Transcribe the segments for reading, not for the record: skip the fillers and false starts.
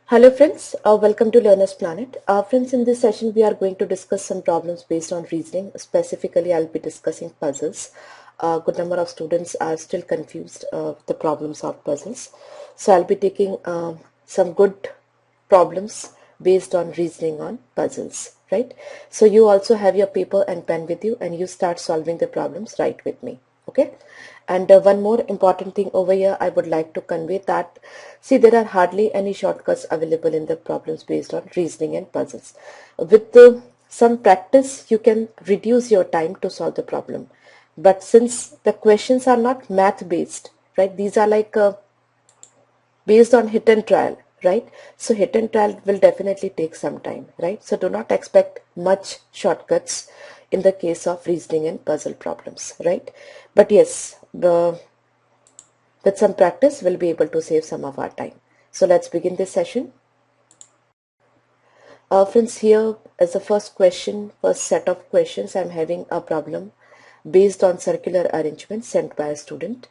Hello friends, welcome to Learner's Planet. Friends, in this session we are going to discuss some problems based on reasoning. Specifically, I'll be discussing puzzles. A good number of students are still confused with the problems of puzzles. So I'll be taking some good problems based on reasoning on puzzles, right? So you also have your paper and pen with you and you start solving the problems right with me, okay? And one more important thing over here I would like to convey that, see, there are hardly any shortcuts available in the problems based on reasoning and puzzles. With some practice, you can reduce your time to solve the problem. But since the questions are not math based, right, these are like based on hit and trial, right? So hit and trial will definitely take some time, right? So do not expect much shortcuts in the case of reasoning and puzzle problems, right? But yes, with some practice we'll be able to save some of our time. So let's begin this session. Friends, here as the first set of questions, I'm having a problem based on circular arrangement sent by a student.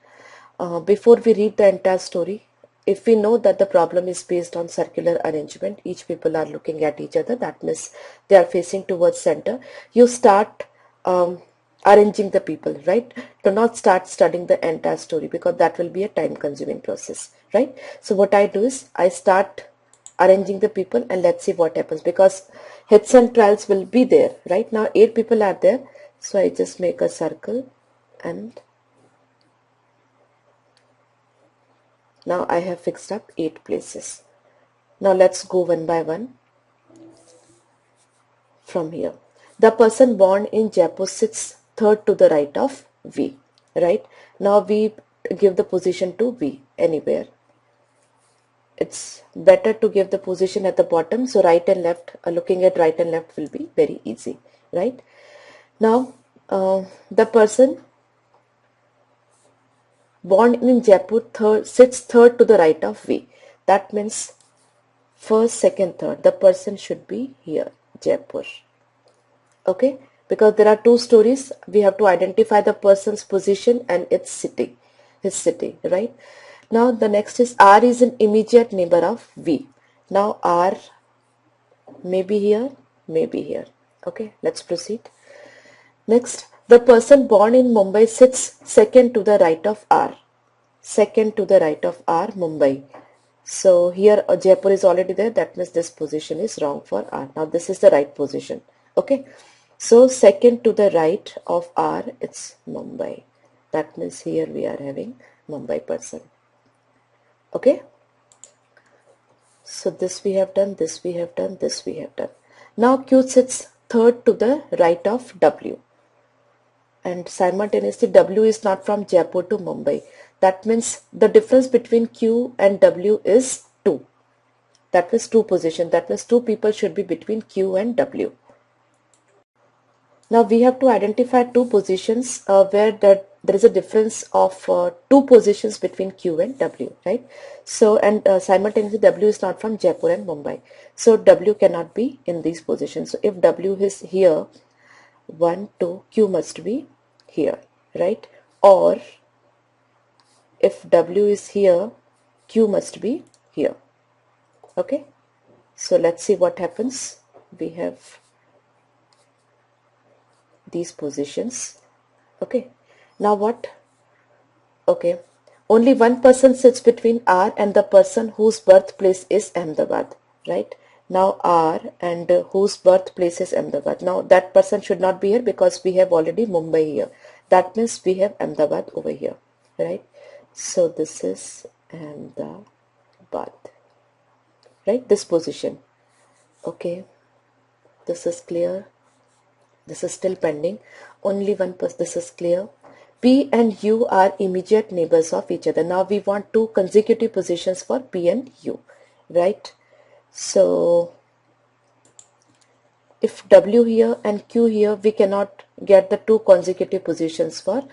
Before we read the entire story, if we know that the problem is based on circular arrangement, each people are looking at each other, that means they are facing towards center, you start arranging the people, right? Do not start studying the entire story because that will be a time consuming process, right? So what I do is I start arranging the people and let's see what happens, because hits and trials will be there. Right now 8 people are there, so I just make a circle and now I have fixed up 8 places. Now let's go one by one from here. The person born in Jaipur sits third to the right of V, right? Now we give the position to V anywhere. It's better to give the position at the bottom, so right and left, looking at right and left will be very easy, right? Now the person born in Jaipur sits third to the right of V. That means first, second, third. The person should be here, Jaipur. Okay, because there are two stories, we have to identify the person's position and its city, his city, right? Now the next is R is an immediate neighbor of V. Now R may be here, may be here. Okay, let's proceed. Next, the person born in Mumbai sits second to the right of R. Second to the right of R, Mumbai. So here Jaipur is already there, that means this position is wrong for R. Now this is the right position. Okay, so second to the right of R, it's Mumbai. That means here we are having Mumbai person. Okay, so this we have done, this we have done, this we have done. Now Q sits third to the right of W, and simultaneously W is not from Jaipur to Mumbai. That means the difference between Q and W is 2. That means 2 position. That means 2 people should be between Q and W. Now we have to identify 2 positions where there is a difference of 2 positions between Q and W, right? So, and simultaneously W is not from Jaipur and Mumbai. So W cannot be in these positions. So if W is here, 1, 2, Q must be here, right? Or if W is here, Q must be here. Okay, so let's see what happens. We have these positions. Okay, now what? Okay, only one person sits between R and the person whose birthplace is Ahmedabad, right? Now R and whose birthplace is Ahmedabad. Now that person should not be here because we have already Mumbai here. That means we have Ahmedabad over here, right? So this is Ahmedabad, right? This position. Okay, this is clear. This is still pending. Only one person. This is clear. P and U are immediate neighbors of each other. Now we want 2 consecutive positions for P and U, right? So if W here and Q here, we cannot get the 2 consecutive positions for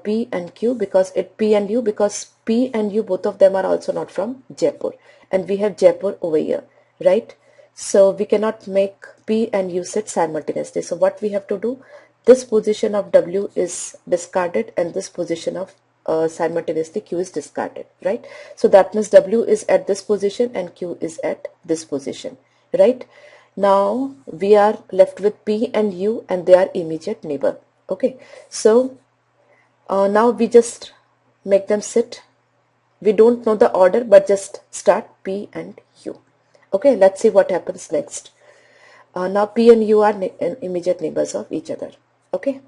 P and Q because P and U, because P and U, both of them are also not from Jaipur and we have Jaipur over here, right? So we cannot make P and U sit simultaneously. So what we have to do, this position of W is discarded and this position of simultaneously Q is discarded, right? So that means W is at this position and Q is at this position, right? Now we are left with P and U and they are immediate neighbor. Okay, so now we just make them sit. We don't know the order, but just start P and U. Okay, let's see what happens next. Now P and U are immediate neighbors of each other. Okay.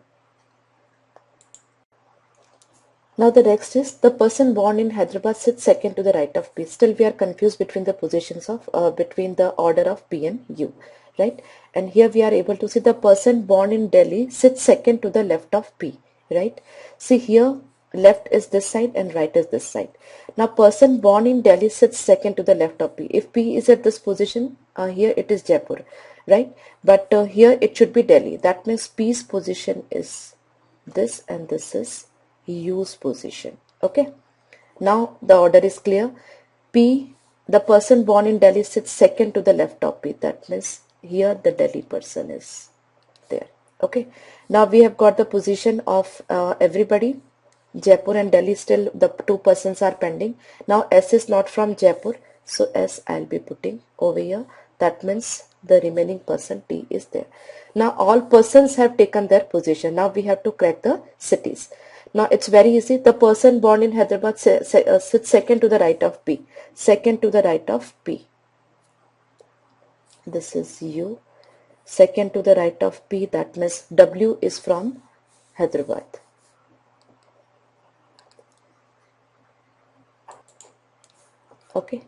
Now the next is the person born in Hyderabad sits second to the right of P. Still we are confused between the positions of between the order of P and U, right? And here we are able to see the person born in Delhi sits second to the left of P, right? See here left is this side and right is this side. Now person born in Delhi sits second to the left of P. If P is at this position, here it is Jaipur, right? But here it should be Delhi. That means P's position is this and this is U's position. Okay, now the order is clear. P, the person born in Delhi sits second to the left of P. That means here the Delhi person is there. Okay, now we have got the position of everybody. Jaipur and Delhi, still the two persons are pending. Now S is not from Jaipur, so S I'll be putting over here. That means the remaining person T is there. Now all persons have taken their position. Now we have to crack the cities. Now it's very easy. The person born in Hyderabad sits second to the right of P. Second to the right of P. This is U. Second to the right of P. That means W is from Hyderabad. Okay.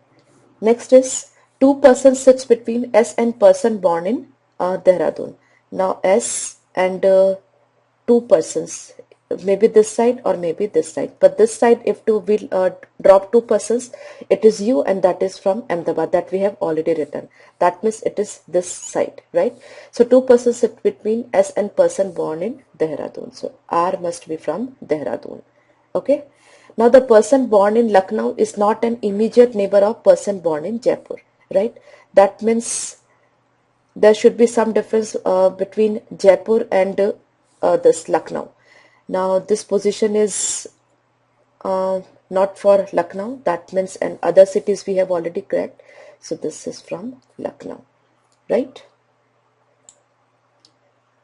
Next is two persons sits between S and person born in Dehradun. Now S and two persons, maybe this side or maybe this side, but this side if to will drop two persons, it is U and that is from Ahmedabad, that we have already written. That means it is this side, right? So two persons sit between S and person born in Dehradun. So R must be from Dehradun. Okay. Now the person born in Lucknow is not an immediate neighbor of person born in Jaipur, right? That means there should be some difference between Jaipur and this Lucknow. Now this position is not for Lucknow. That means and other cities we have already cracked. So this is from Lucknow, right?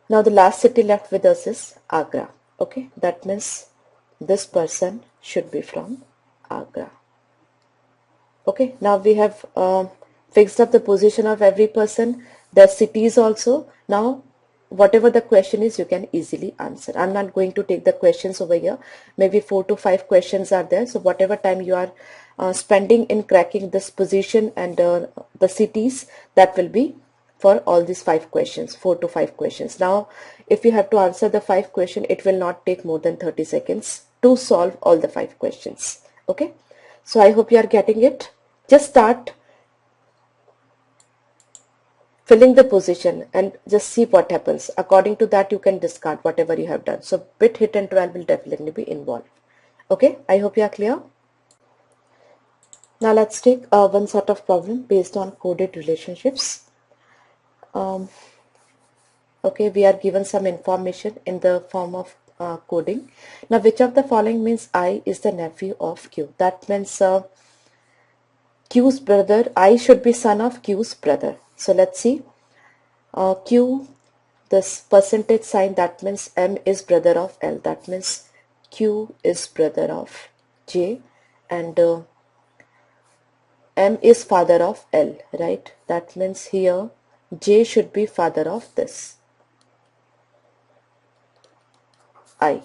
Now the last city left with us is Agra. Okay, that means this person should be from Agra. Okay, now we have fixed up the position of every person, the cities also. Now whatever the question is, you can easily answer. I'm not going to take the questions over here. Maybe 4 to 5 questions are there. So whatever time you are spending in cracking this position and the cities, that will be for all these 5 questions, 4 to 5 questions. Now if you have to answer the 5 questions, it will not take more than 30 seconds to solve all the 5 questions. Okay, so I hope you are getting it. Just start filling the position and just see what happens. According to that you can discard whatever you have done. So bit hit and 12 will definitely be involved. Okay, I hope you are clear. Now let's take one sort of problem based on coded relationships. Okay, we are given some information in the form of coding. Now which of the following means I is the nephew of Q? That means Q's brother, I should be son of Q's brother. So let's see. Q, this percentage sign, that means M is brother of L. That means Q is brother of J and M is father of L, right? That means here J should be father of this I.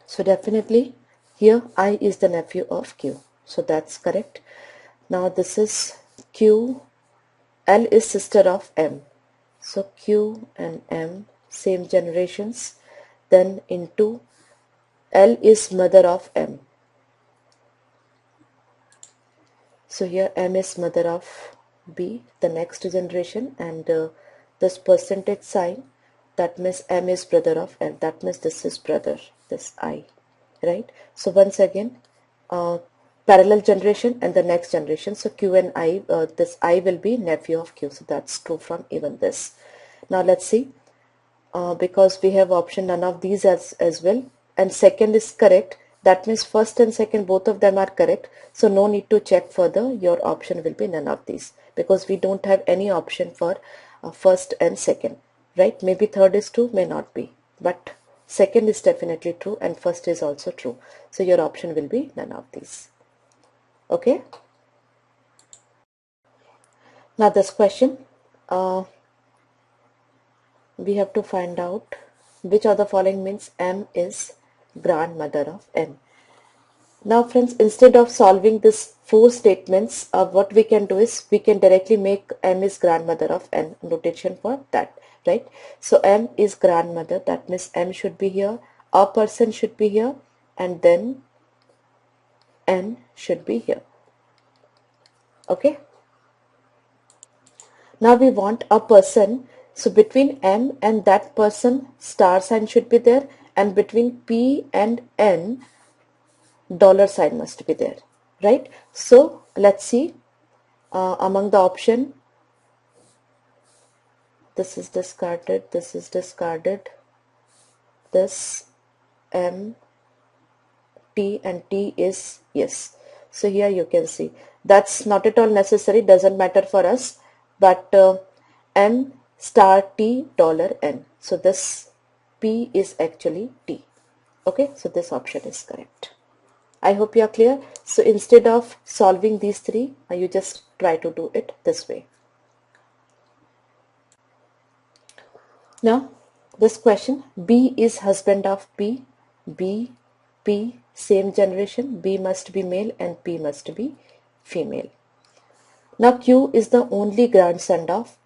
So definitely here I is the nephew of Q. So that's correct. Now this is Q. L is sister of M. So Q and M same generations. Then into L is mother of M. So here M is mother of B, the next generation, and this percentage sign, that means M is brother of L. That means this is brother, this I, right? So once again parallel generation and the next generation. So Q and I, this I will be nephew of Q. So that's true from even this. Now let's see, because we have option none of these as well. and second is correct, that means first and second both of them are correct. So no need to check further. Your option will be none of these, because we don't have any option for first and second, right? Maybe third is true, may not be, but second is definitely true and first is also true. So your option will be none of these. Okay. Now this question, we have to find out which of the following means M is grandmother of N. Now friends, instead of solving this four statements, what we can do is we can directly make M is grandmother of N, notation for that, right? So M is grandmother, that means M should be here, a person should be here, and then N should be here. Okay. Now we want a person, so between M and that person star sign should be there, and between P and N dollar sign must be there, right? So let's see, among the option, this is discarded, this is discarded, this M, T, and T is yes. So here you can see that's not at all necessary, doesn't matter for us, but M star T dollar N, so this P is actually T. Okay, so this option is correct. I hope you are clear. So instead of solving these three, you just try to do it this way. Now this question, B is husband of P, B, P, same generation, B must be male and P must be female. Now Q is the only grandson of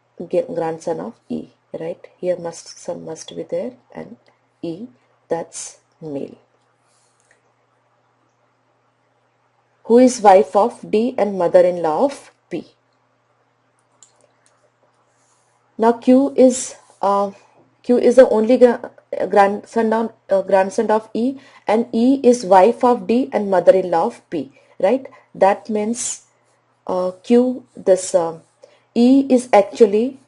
E, right? Here some must be there, and E, that's male. Who is wife of D and mother-in-law of P? Now Q is the only grandson of E, and E is wife of D and mother-in-law of P, right? That means E is actually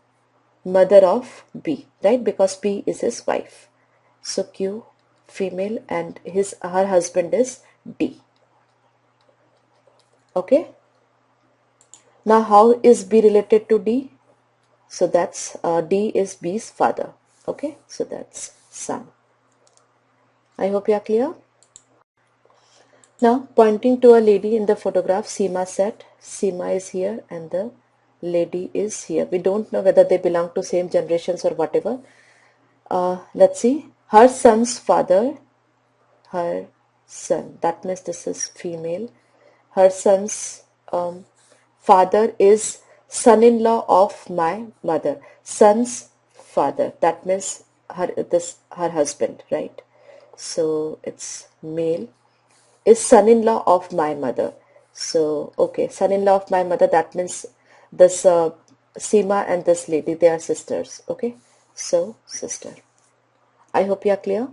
mother of B, right? Because P is his wife. So Q female and her husband is D. Okay. Now how is B related to D? So that's D is B's father. Okay, so that's son. I hope you are clear. Now pointing to a lady in the photograph, Seema said, Seema is here and the lady is here. We don't know whether they belong to same generations or whatever. Let's see. Her son's father, her son, that means this is female. Her son's father is son-in-law of my mother. Son's father, that means her husband, right? So it's male, is son-in-law of my mother. So okay, son-in-law of my mother, that means this Seema and this lady, they are sisters. Okay, so sister. I hope you are clear.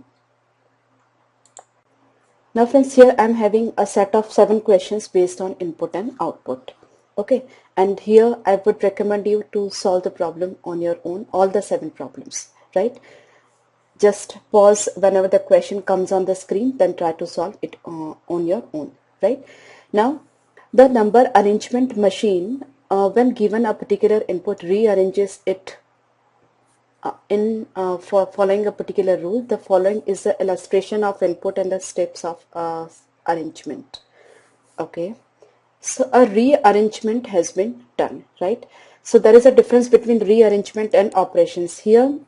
Now friends, here I am having a set of 7 questions based on input and output. Okay, and here I would recommend you to solve the problem on your own, all the 7 problems, right? Just pause whenever the question comes on the screen, then try to solve it on your own, right? Now, the number arrangement machine, when given a particular input, rearranges it for following a particular rule. The following is the illustration of input and the steps of arrangement. Okay, so a rearrangement has been done, right? So there is a difference between rearrangement and operations. Here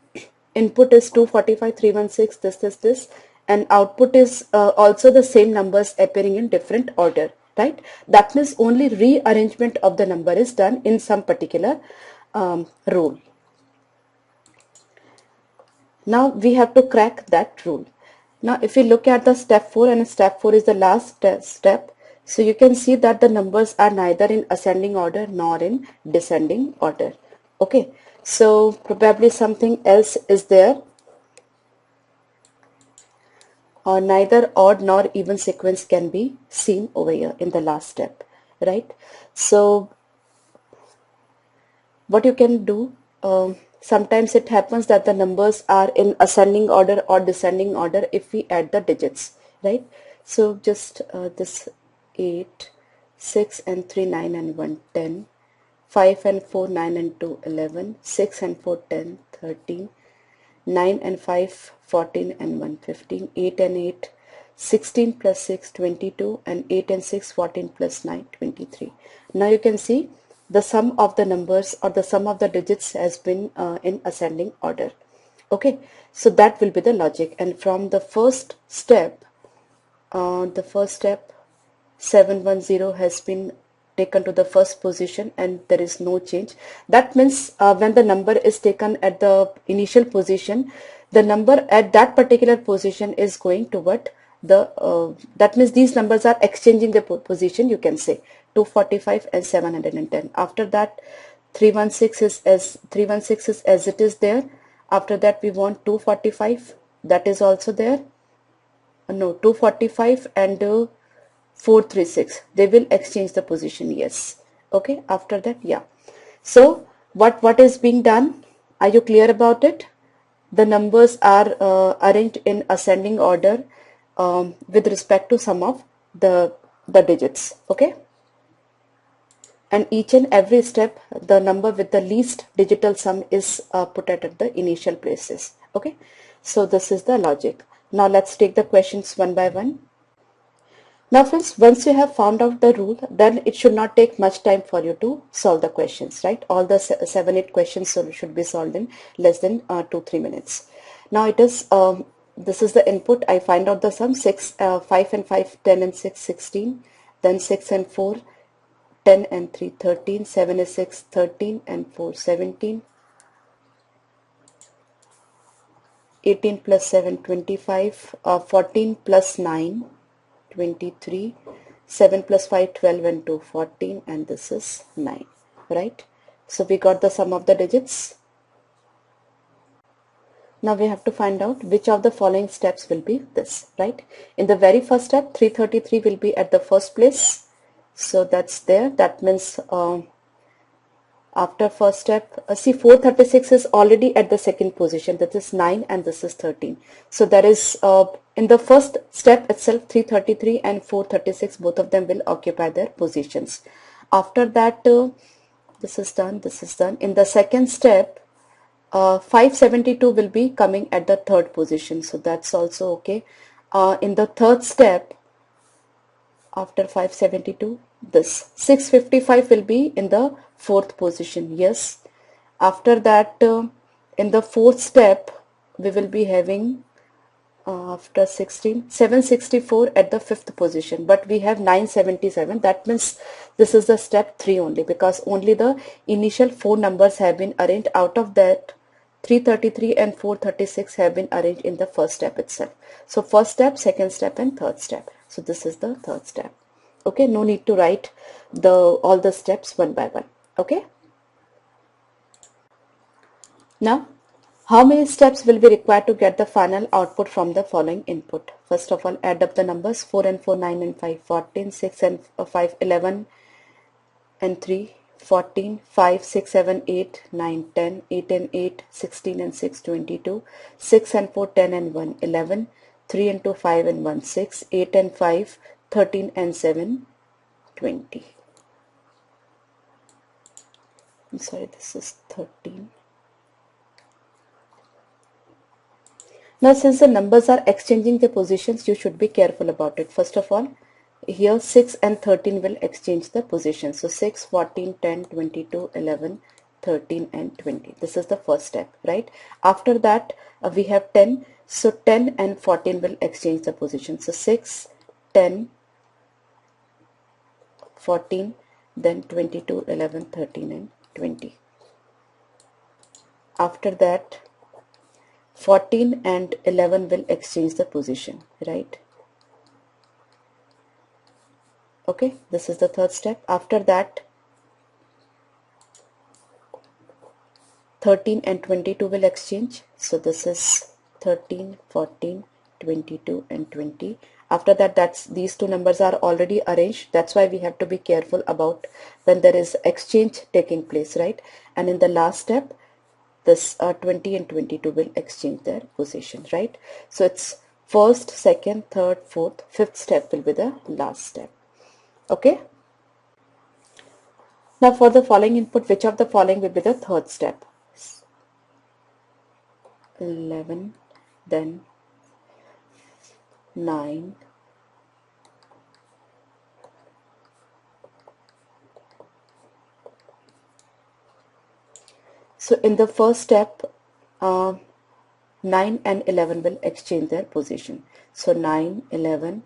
input is 245, 316, this, and output is also the same numbers appearing in different order, right? That means only rearrangement of the number is done in some particular rule. Now we have to crack that rule. Now if we look at the step 4, and step 4 is the last step, so you can see that the numbers are neither in ascending order nor in descending order. Okay, so probably something else is there, or neither odd nor even sequence can be seen over here in the last step, right? So what you can do, Sometimes it happens that the numbers are in ascending order or descending order if we add the digits, right? So just this 8, 6 and 3, 9 and 1, 10, 5 and 4, 9 and 2, 11, 6 and 4, 10, 13, 9 and 5, 14 and 1, 15, 8 and 8, 16 plus 6, 22, and 8 and 6, 14 plus 9, 23. Now you can see the sum of the numbers or the sum of the digits has been in ascending order. Okay, so that will be the logic. And from the first step, 710 has been taken to the first position and there is no change. That means when the number is taken at the initial position, the number at that particular position is going toward the that means these numbers are exchanging the position, you can say 245 and 710. After that 316 is as it is there. After that we want 245, that is also there. No, 245 and 436, they will exchange the position, yes. Okay, after that, yeah. So what is being done? Are you clear about it? The numbers are arranged in ascending order with respect to sum of the digits. Okay, and each and every step the number with the least digital sum is put at the initial places. Okay, so this is the logic. Now let's take the questions one by one. Now friends, once you have found out the rule, then it should not take much time for you to solve the questions, right? All the 7-8 questions should be solved in less than 2-3 minutes. Now it is, this is the input. I find out the sum, 5 and 5, 10 and 6, 16. Then 6 and 4, 10 and 3, 13. 7 is 6, 13 and 4, 17. 18 plus 7, 25. 14 plus 9, 23, 7 plus 5, 12 and 2, 14, and this is 9, right? So we got the sum of the digits. Now we have to find out which of the following steps will be this, right? In the very first step, 333 will be at the first place. So that's there. That means after first step, see 436 is already at the second position. That is 9 and this is 13. So there is in the first step itself 333 and 436, both of them will occupy their positions. After that this is done, this is done. In the second step 572 will be coming at the third position. So that's also okay. In the third step after 572, this 655 will be in the fourth position, yes. After that in the fourth step we will be having after 16, 764 at the fifth position, but we have 977. That means this is the step 3 only, because only the initial 4 numbers have been arranged. Out of that 333 and 436 have been arranged in the first step itself. So first step, second step and third step. So this is the third step. Okay, no need to write all the steps one by one. Okay. Now, how many steps will be required to get the final output from the following input? First of all, add up the numbers. 4 and 4, 9 and 5, 14, 6 and 5, 11 and 3, 14, 5, 6, 7, 8, 9, 10, 8 and 8, 16 and 6, 22, 6 and 4, 10 and 1, 11, 3 and 2, 5 and 1, 6, 8 and 5, 13 and 7, 20. I'm sorry, this is 13. Now since the numbers are exchanging the positions, you should be careful about it. First of all, here 6 and 13 will exchange the positions. So 6, 14, 10, 22, 11, 13 and 20. This is the first step, right? After that we have 10. So 10 and 14 will exchange the position. So 6, 10, 14, then 22, 11, 13 and 20. After that 14 and 11 will exchange the position, right? Okay, this is the third step. After that 13 and 22 will exchange. So this is 13, 14, 22 and 20. After that, these two numbers are already arranged. That's why we have to be careful about when there is exchange taking place, right? And in the last step, this 20 and 22 will exchange their position, right? So it's first, second, third, fourth, fifth step will be the last step. Okay. Now for the following input, which of the following will be the third step? 11, then 9, so in the first step, 9 and 11 will exchange their position. So 9, 11,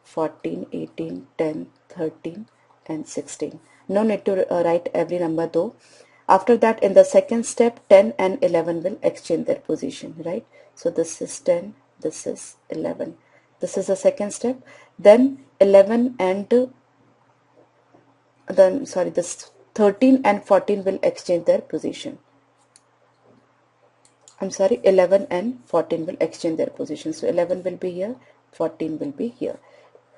14, 18, 10, 13 and 16. No need to write every number though. After that, in the second step, 10 and 11 will exchange their position, right? So this is 10, this is 11. This is the second step. Then 11 and this 13 and 14 will exchange their position. 11 and 14 will exchange their position. So 11 will be here, 14 will be here.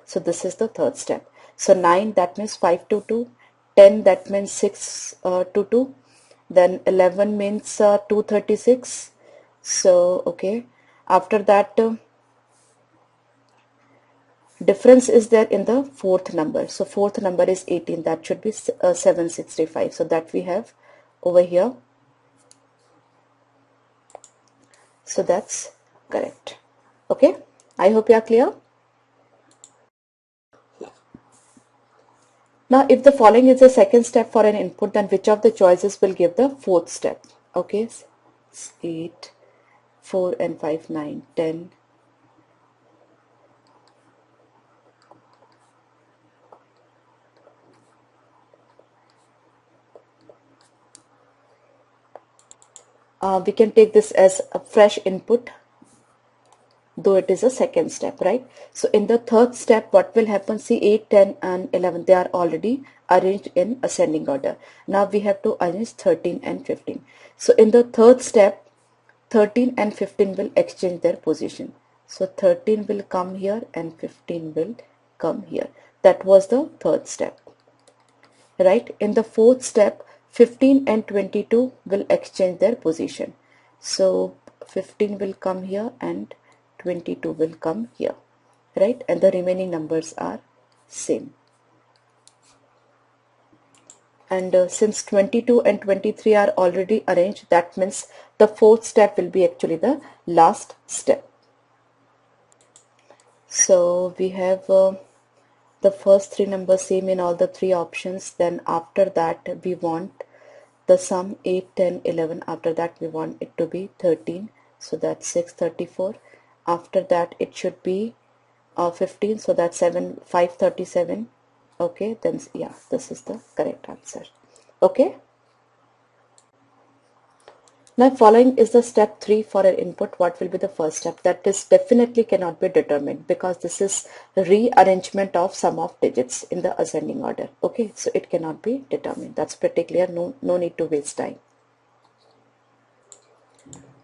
So this is the third step. So 9, that means 5 to 2, 10, that means 6 to 2, then 11 means 236. So okay, after that difference is there in the fourth number. So fourth number is 18, that should be 765. So that we have over here. So that's correct. Okay, I hope you are clear. Now if the following is the second step for an input, then which of the choices will give the fourth step? Okay, 8, 4 and 5, 9, 10. We can take this as a fresh input, though it is a second step, right? So in the third step, what will happen? See, 8, 10 and 11, they are already arranged in ascending order. Now we have to arrange 13 and 15. So in the third step, 13 and 15 will exchange their position. So 13 will come here and 15 will come here. That was the third step, right? In the fourth step, 15 and 22 will exchange their position. So 15 will come here and 22 will come here, right? And the remaining numbers are same. And since 22 and 23 are already arranged, that means the fourth step will be actually the last step. So we have the first three numbers same in all the three options. Then after that we want the sum 8, 10, 11. After that we want it to be 13. So that's 634. After that it should be 15. So that's 537. Okay, then yeah, this is the correct answer. Okay. Now following is the step 3 for an input. What will be the first step? That is definitely cannot be determined because this is rearrangement of sum of digits in the ascending order. Okay, so it cannot be determined. That's pretty clear. No need to waste time.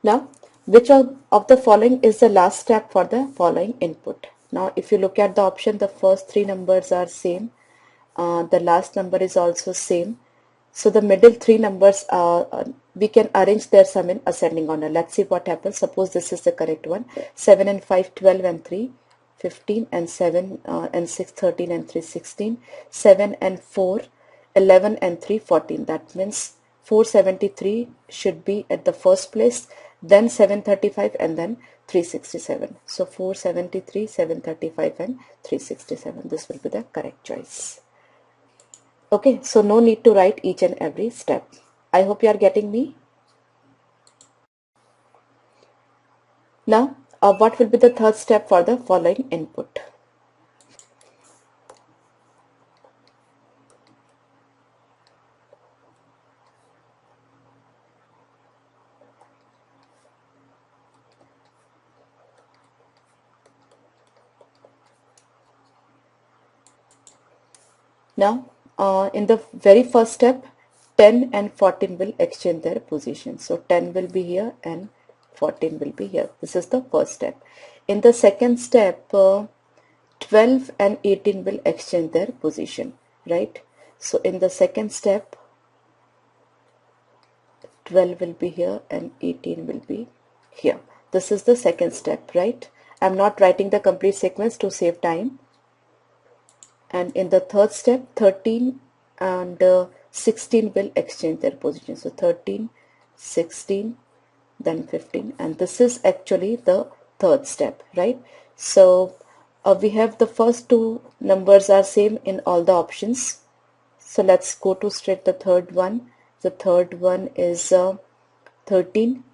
Now, which of the following is the last step for the following input? Now, if you look at the option, the first three numbers are same. The last number is also same. So the middle three numbers, we can arrange their sum in ascending order. Let's see what happens. Suppose this is the correct one. 7 and 5, 12 and 3, 15 and 7 and 6, 13 and 3, 16. 7 and 4, 11 and 3, 14. That means 473 should be at the first place, then 735 and then 367. So 473, 735 and 367. This will be the correct choice. Okay, so no need to write each and every step. I hope you are getting me. Now, what will be the third step for the following input? Now, in the very first step, 10 and 14 will exchange their position. So 10 will be here and 14 will be here. This is the first step. In the second step, 12 and 18 will exchange their position, right? So in the second step, 12 will be here and 18 will be here. This is the second step, right? I'm not writing the complete sequence to save time. And in the third step, 13 and 16 will exchange their position. So 13, 16, then 15, and this is actually the third step, right? So we have the first two numbers are same in all the options. So let's go to straight the third one. The third one is 13.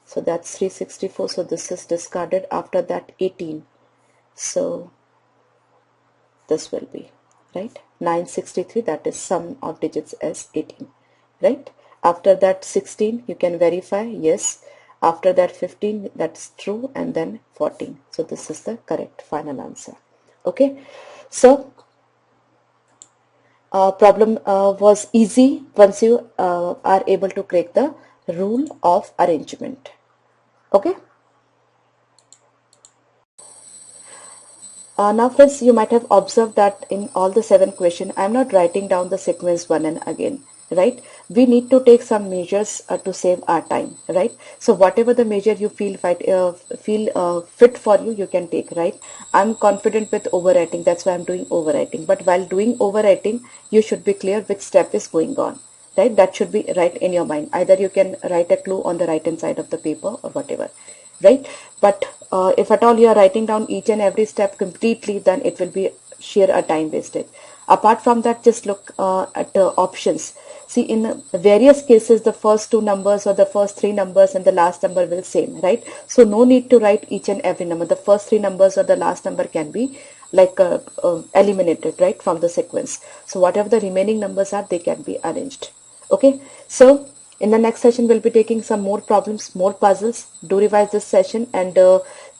So that's 364. So this is discarded. After that 18. So this will be, right, 963. That is sum of digits as 18, right? After that 16, you can verify, yes. After that 15, that's true, and then 14. So this is the correct final answer. Okay, so problem was easy once you are able to create the rule of arrangement. Okay. Now friends, you might have observed that in all the 7 questions, I am not writing down the sequence one and again, right? We need to take some measures to save our time, right? So whatever the measure you feel fit for you, you can take, right? I'm confident with overwriting, that's why I'm doing overwriting. But while doing overwriting, you should be clear which step is going on, right? That should be right in your mind. Either you can write a clue on the right hand side of the paper or whatever, right? But if at all you are writing down each and every step completely, then it will be sheer a time wasted. Apart from that, just look at the options. See, in various cases, the first 2 numbers or the first 3 numbers and the last number will same, right? So no need to write each and every number. The first 3 numbers or the last number can be like eliminated, right, from the sequence. So whatever the remaining numbers are, they can be arranged. Okay, so in the next session, we'll be taking some more problems, more puzzles. Do revise this session, and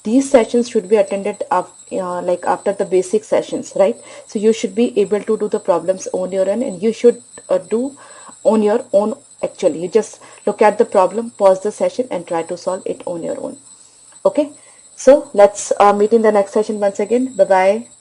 these sessions should be attended like after the basic sessions, right? So you should be able to do the problems on your own, and you should do on your own. Actually, you just look at the problem, pause the session, and try to solve it on your own. Okay, so let's meet in the next session once again. Bye bye.